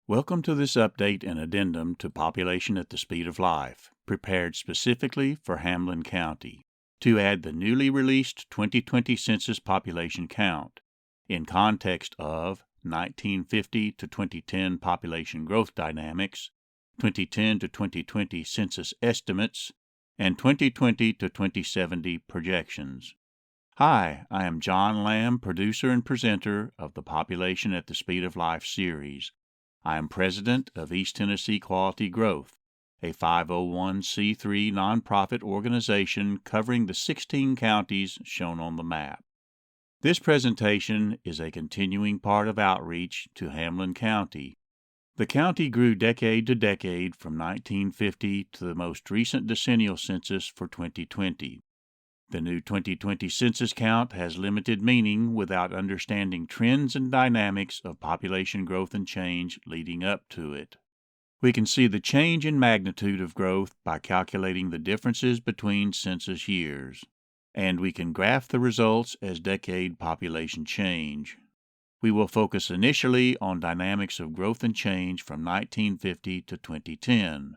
Welcome to this update and addendum to Population at the Speed of Life, prepared specifically for Hamblen County, to add the newly released 2020 Census Population Count in context of 1950 to 2010 population growth dynamics, 2010 to 2020 census estimates, and 2020 to 2070 projections. Hi, I am John Lamb, producer and presenter of the Population at the Speed of Life series. I am president of East Tennessee Quality Growth, a 501c3 nonprofit organization covering the 16 counties shown on the map. This presentation is a continuing part of outreach to Hamblen County. The county grew decade to decade from 1950 to the most recent decennial census for 2020. The new 2020 census count has limited meaning without understanding trends and dynamics of population growth and change leading up to it. We can see the change in magnitude of growth by calculating the differences between census years, and we can graph the results as decade population change. We will focus initially on dynamics of growth and change from 1950 to 2010.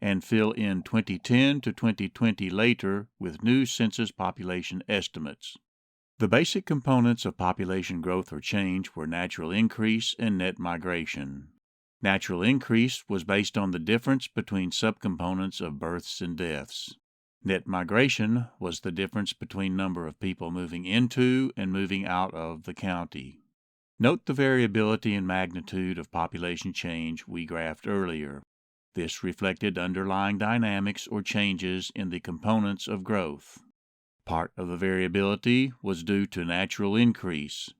And fill in 2010 to 2020 later with new census population estimates. The basic components of population growth or change were natural increase and net migration. Natural increase was based on the difference between subcomponents of births and deaths. Net migration was the difference between number of people moving into and moving out of the county. Note the variability in magnitude of population change we graphed earlier. This reflected underlying dynamics or changes in the components of growth. Part of the variability was due to natural increase.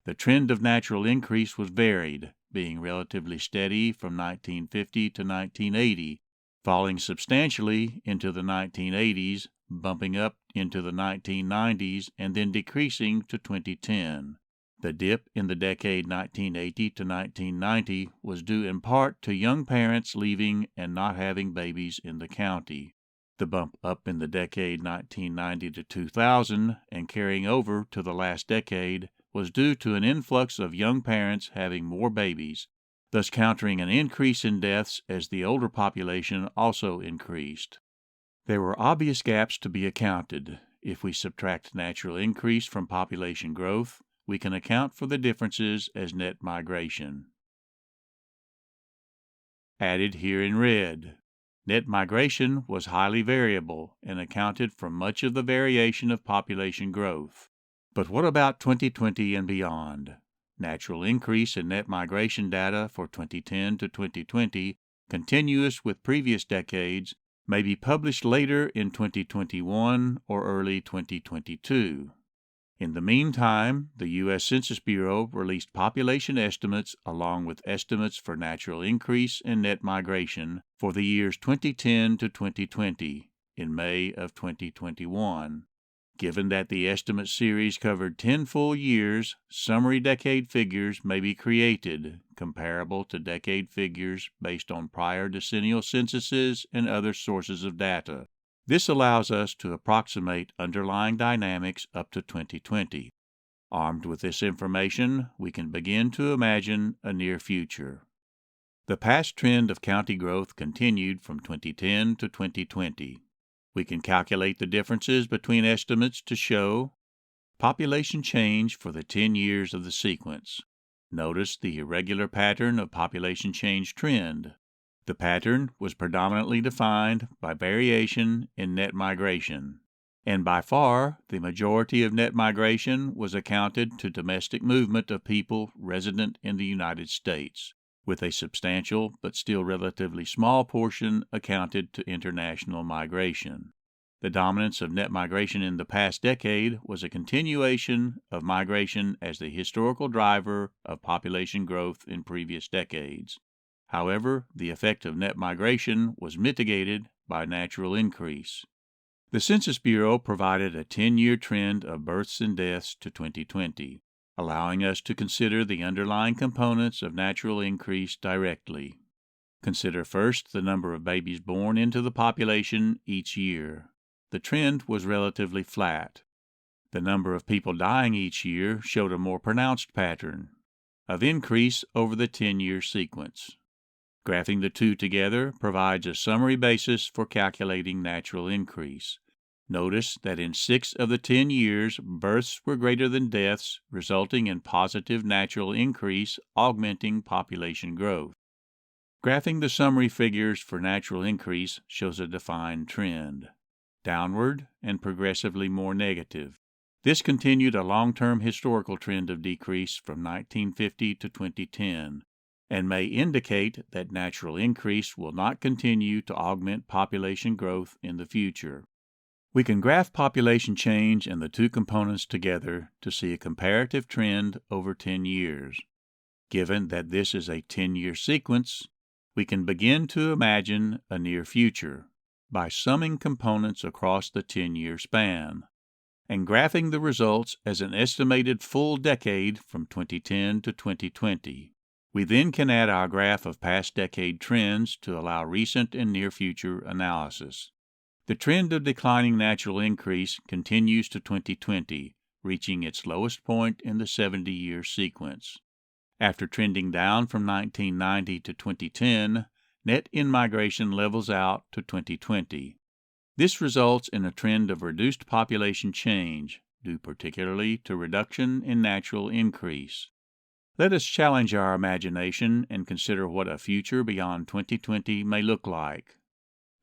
The trend of natural increase was varied, being relatively steady from 1950 to 1980, falling substantially into the 1980s, bumping up into the 1990s, and then decreasing to 2010. The dip in the decade 1980 to 1990 was due in part to young parents leaving and not having babies in the county. The bump up in the decade 1990 to 2000 and carrying over to the last decade was due to an influx of young parents having more babies, thus countering an increase in deaths as the older population also increased. There were obvious gaps to be accounted. If we subtract natural increase from population growth, we can account for the differences as net migration. Added here in red, net migration was highly variable and accounted for much of the variation of population growth. But what about 2020 and beyond? Natural increase in net migration data for 2010 to 2020, continuous with previous decades, may be published later in 2021 or early 2022. In the meantime, the U.S. Census Bureau released population estimates along with estimates for natural increase and net migration for the years 2010 to 2020 in May of 2021. Given that the estimate series covered 10 full years, summary decade figures may be created, comparable to decade figures based on prior decennial censuses and other sources of data. This allows us to approximate underlying dynamics up to 2020. Armed with this information, we can begin to imagine a near future. The past trend of county growth continued from 2010 to 2020. We can calculate the differences between estimates to show population change for the 10 years of the sequence. Notice the irregular pattern of population change trend. The pattern was predominantly defined by variation in net migration, and by far the majority of net migration was accounted to domestic movement of people resident in the United States, with a substantial but still relatively small portion accounted to international migration. The dominance of net migration in the past decade was a continuation of migration as the historical driver of population growth in previous decades. However, the effect of net migration was mitigated by natural increase. The Census Bureau provided a 10-year trend of births and deaths to 2020, allowing us to consider the underlying components of natural increase directly. Consider first the number of babies born into the population each year. The trend was relatively flat. The number of people dying each year showed a more pronounced pattern of increase over the 10-year sequence. Graphing the two together provides a summary basis for calculating natural increase. Notice that in 6 of the 10 years, births were greater than deaths, resulting in positive natural increase, augmenting population growth. Graphing the summary figures for natural increase shows a defined trend, downward and progressively more negative. This continued a long-term historical trend of decrease from 1950 to 2010, and may indicate that natural increase will not continue to augment population growth in the future. We can graph population change and the two components together to see a comparative trend over 10 years. Given that this is a 10-year sequence, we can begin to imagine a near future by summing components across the 10-year span and graphing the results as an estimated full decade from 2010 to 2020. We then can add our graph of past decade trends to allow recent and near future analysis. The trend of declining natural increase continues to 2020, reaching its lowest point in the 70-year sequence. After trending down from 1990 to 2010, net in-migration levels out to 2020. This results in a trend of reduced population change, due particularly to reduction in natural increase. Let us challenge our imagination and consider what a future beyond 2020 may look like.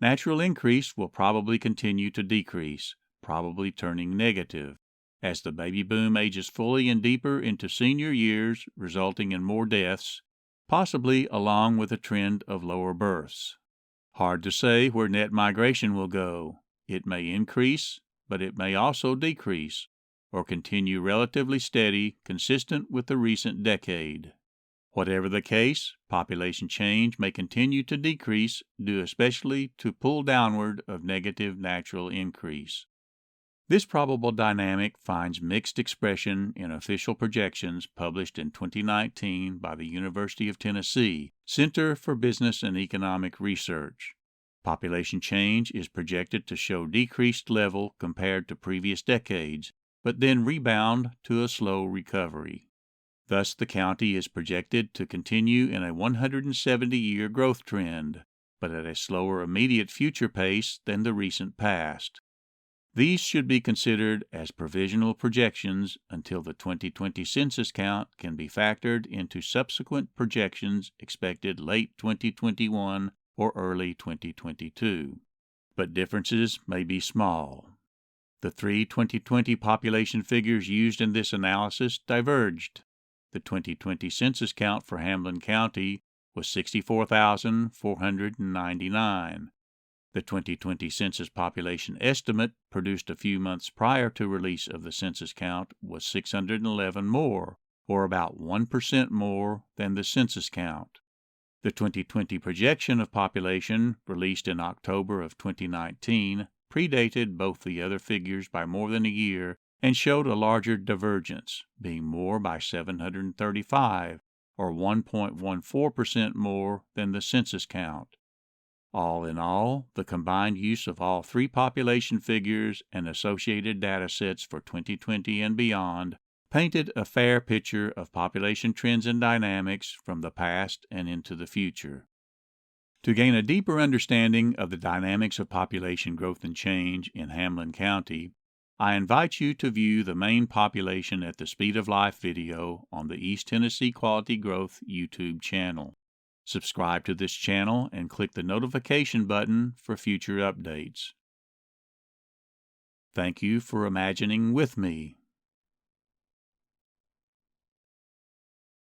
Natural increase will probably continue to decrease, probably turning negative, as the baby boom ages fully and deeper into senior years, resulting in more deaths, possibly along with a trend of lower births. Hard to say where net migration will go. It may increase, but it may also decrease, or continue relatively steady, consistent with the recent decade. Whatever the case, population change may continue to decrease due especially to pull downward of negative natural increase. This probable dynamic finds mixed expression in official projections published in 2019 by the University of Tennessee Center for Business and Economic Research. Population change is projected to show decreased level compared to previous decades, but then rebound to a slow recovery. Thus, the county is projected to continue in a 170-year growth trend, but at a slower immediate future pace than the recent past. These should be considered as provisional projections until the 2020 census count can be factored into subsequent projections expected late 2021 or early 2022. But differences may be small. The 3 2020 population figures used in this analysis diverged. The 2020 census count for Hamblen County was 64,499. The 2020 Census Population Estimate, produced a few months prior to release of the census count, was 611 more, or about 1% more than the census count. The 2020 projection of population, released in October of 2019, predated both the other figures by more than a year and showed a larger divergence, being more by 735, or 1.14% more than the census count. All in all, the combined use of all 3 population figures and associated data sets for 2020 and beyond painted a fair picture of population trends and dynamics from the past and into the future. To gain a deeper understanding of the dynamics of population growth and change in Hamblen County, I invite you to view the main Population at the Speed of Life video on the East Tennessee Quality Growth YouTube channel. Subscribe to this channel and click the notification button for future updates. Thank you for imagining with me.